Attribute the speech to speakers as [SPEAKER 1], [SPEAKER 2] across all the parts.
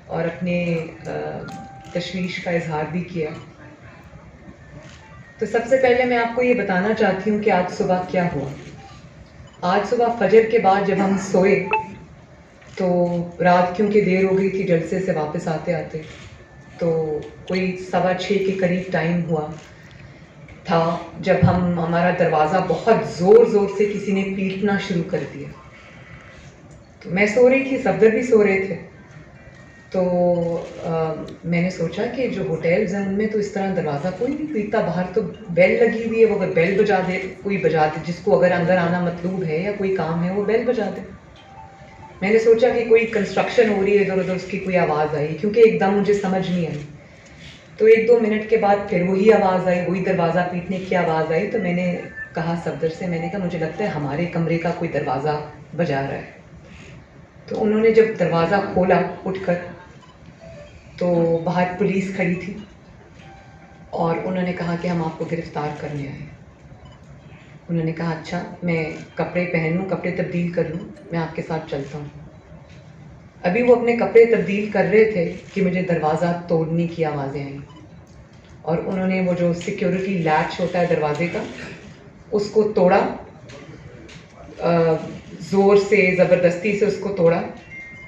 [SPEAKER 1] और अपने तशवीश का इजहार भी किया। तो सबसे पहले मैं आपको ये बताना चाहती हूँ कि आज सुबह क्या हुआ। आज सुबह फजर के बाद जब हम सोए तो रात क्योंकि देर हो गई थी जलसे से वापस आते आते, तो कोई 6:15 के करीब टाइम हुआ था जब हमारा दरवाज़ा बहुत ज़ोर ज़ोर से किसी ने पीटना शुरू कर दिया। तो मैं सो रही थी, सफदर भी सो रहे थे। तो मैंने सोचा कि जो होटल्स हैं उनमें तो इस तरह दरवाज़ा कोई नहीं पीटता, बाहर तो बेल लगी हुई है, वो अगर बेल बजा दे, कोई बजा दे, जिसको अगर अंदर आना मतलूब है या कोई काम है वो बेल बजा दे। मैंने सोचा कि कोई कंस्ट्रक्शन हो रही है इधर उधर, उसकी कोई आवाज़ आई, क्योंकि एकदम मुझे समझ नहीं आई। तो 1-2 मिनट के बाद फिर वही आवाज़ आई, वही दरवाज़ा पीटने की आवाज़ आई। तो मैंने कहा सफदर से, मैंने कहा मुझे लगता है हमारे कमरे का कोई दरवाज़ा बजा रहा है। तो उन्होंने जब दरवाज़ा खोला उठकर, तो बाहर पुलिस खड़ी थी और उन्होंने कहा कि हम आपको गिरफ़्तार करने आए। उन्होंने कहा अच्छा, मैं कपड़े पहन लूँ, कपड़े तब्दील कर लूँ, मैं आपके साथ चलता हूँ। अभी वो अपने कपड़े तब्दील कर रहे थे कि मुझे दरवाज़ा तोड़ने की आवाज़ें आईं और उन्होंने वो जो सिक्योरिटी लैच होता है दरवाजे का, उसको तोड़ा, ज़ोर से ज़बरदस्ती से उसको तोड़ा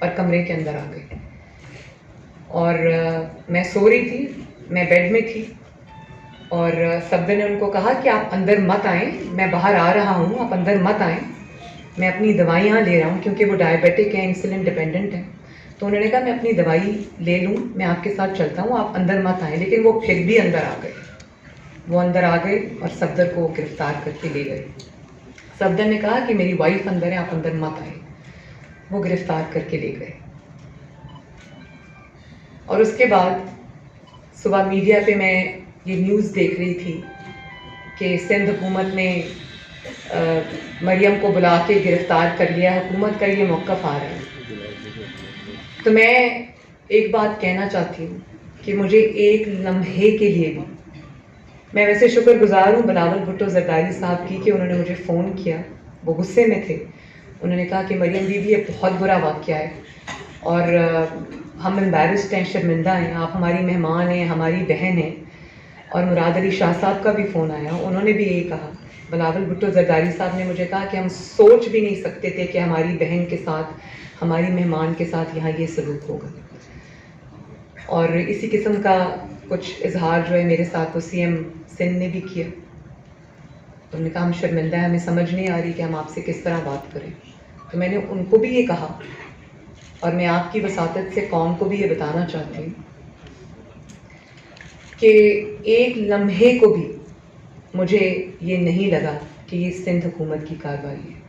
[SPEAKER 1] और कमरे के अंदर आ गए। और मैं सो रही थी, मैं बेड में थी और सफदर ने उनको कहा कि आप अंदर मत आएँ, मैं बाहर आ रहा हूँ, आप अंदर मत आएँ, मैं अपनी दवाइयाँ ले रहा हूँ, क्योंकि वो डायबिटिक हैं, इंसुलिन डिपेंडेंट हैं। तो उन्होंने कहा मैं अपनी दवाई ले लूँ, मैं आपके साथ चलता हूँ, आप अंदर मत आएँ। लेकिन वो फिर भी अंदर आ गए। वो अंदर आ गए और सफदर को गिरफ़्तार करके ले गए। सफदर ने कहा कि मेरी वाइफ अंदर है, आप अंदर मत आए। वो गिरफ़्तार करके ले गए। और उसके बाद सुबह मीडिया पे मैं ये न्यूज़ देख रही थी कि सिंध हुकूमत ने मरियम को बुला के गिरफ़्तार कर लिया, हुकूमत का ये मौक़िफ़ आ रहा है। तो मैं एक बात कहना चाहती हूँ कि मुझे एक लम्हे के लिए भी, मैं वैसे शुक्रगुज़ार हूँ बिलावल भुट्टो ज़रदारी साहब की कि उन्होंने मुझे फ़ोन किया, वो गुस्से में थे। उन्होंने कहा कि मरियम दीदी ये बहुत बुरा वाक़या है और हम एम्बैरेस्ड हैं, शर्मिंदा हैं, आप हमारी मेहमान हैं, हमारी बहन हैं। और मुराद अली शाह साहब का भी फ़ोन आया, उन्होंने भी यही कहा। बिलावल भुट्टो ज़रदारी साहब ने मुझे कहा कि हम सोच भी नहीं सकते थे कि हमारी बहन के साथ, हमारी मेहमान के साथ यहाँ ये सलूक होगा। और इसी किस्म का कुछ इजहार जो है मेरे साथ वो सीएम सिंध ने भी किया। उन्होंने कहा हम शर्मिंदा हैं, हमें समझ नहीं आ रही कि हम आपसे किस तरह बात करें। तो मैंने उनको भी ये कहा और मैं आपकी वसातत से कौम को भी ये बताना चाहती हूँ कि एक लम्हे को भी मुझे ये नहीं लगा कि ये सिंध हुकूमत की कार्रवाई है।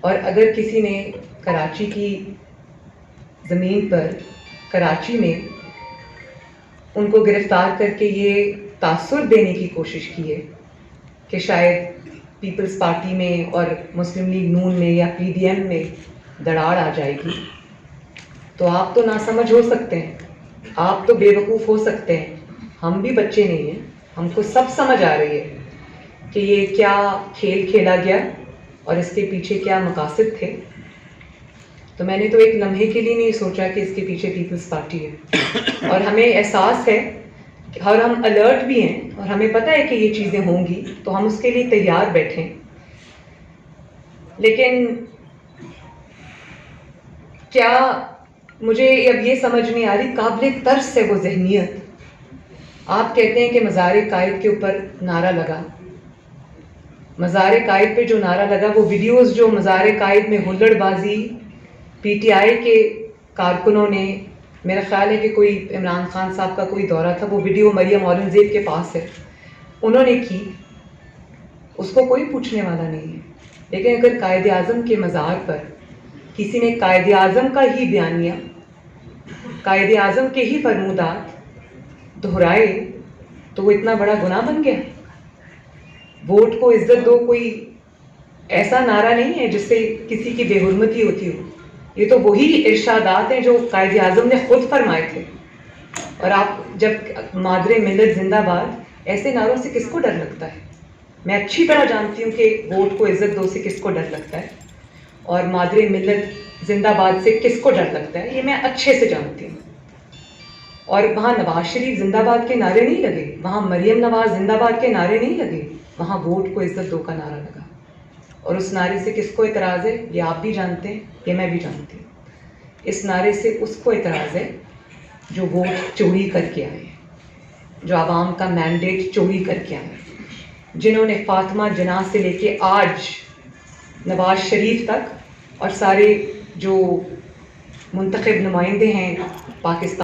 [SPEAKER 1] और अगर किसी ने कराची की ज़मीन पर, कराची में उनको गिरफ़्तार करके ये तासुर देने की कोशिश की है कि शायद पीपल्स पार्टी में और मुस्लिम लीग नून में या पीडीएम में दरार आ जाएगी, तो आप तो नासमझ हो सकते हैं, आप तो बेवकूफ़ हो सकते हैं, हम भी बच्चे नहीं हैं, हमको सब समझ आ रही है कि ये क्या खेल खेला गया और इसके पीछे क्या मकासद थे। तो मैंने तो एक लम्हे के लिए नहीं सोचा कि इसके पीछे पीपल्स पार्टी है। और हमें एहसास है और हम अलर्ट भी हैं और हमें पता है कि ये चीज़ें होंगी, तो हम उसके लिए तैयार बैठें। लेकिन क्या मुझे अब ये समझ नहीं आ रही, काबिल तर्स है वो जहनियत। आप कहते हैं कि मज़ार कायद के ऊपर नारा लगा, मज़ार कायद पे जो नारा लगा, वो वीडियोस जो मज़ार कायद में हुल्लड़बाजी पीटीआई के कारकुनों ने, मेरा ख्याल है कि कोई इमरान खान साहब का कोई दौरा था, वो वीडियो मरियम औरंगज़ेब के पास है, उन्होंने की, उसको कोई पूछने वाला नहीं है। लेकिन अगर कायद आज़म के मज़ार पर किसी ने कायद आज़म का ही बयानिया, कायद आज़म के ही फरमूदात दोहराए, तो वो इतना बड़ा गुनाह बन गया। वोट को इज्जत दो कोई ऐसा नारा नहीं है जिससे किसी की बेहुरमती होती हो। ये तो वही इरशादात हैं जो कायद आज़म ने खुद फरमाए थे। और आप जब मादरे मिल्लत जिंदाबाद, ऐसे नारों से किसको डर लगता है? मैं अच्छी तरह जानती हूँ कि वोट को इज्जत दो से किसको डर लगता है। और मादरे मिल्लत जिंदाबाद से किसको डर लगता है, ये मैं अच्छे से जानती हूँ। और वहाँ नवाज शरीफ जिंदाबाद के नारे नहीं लगे, वहाँ मरियम नवाज जिंदाबाद के नारे नहीं लगे, वहाँ वोट को इज्जत दो का नारा लगा। और उस नारे से किसको इतराज़ है, ये आप भी जानते हैं, ये मैं भी जानती हूँ। इस नारे से उसको इतराज़ है जो वोट चोरी करके आए, जो आवाम का मैंडेट चोरी करके आए, जिन्होंने फातिमा जिन्ना से लेके आज नवाज शरीफ तक और सारे जो मुंतखब नुमाइंदे हैं पाकिस्तान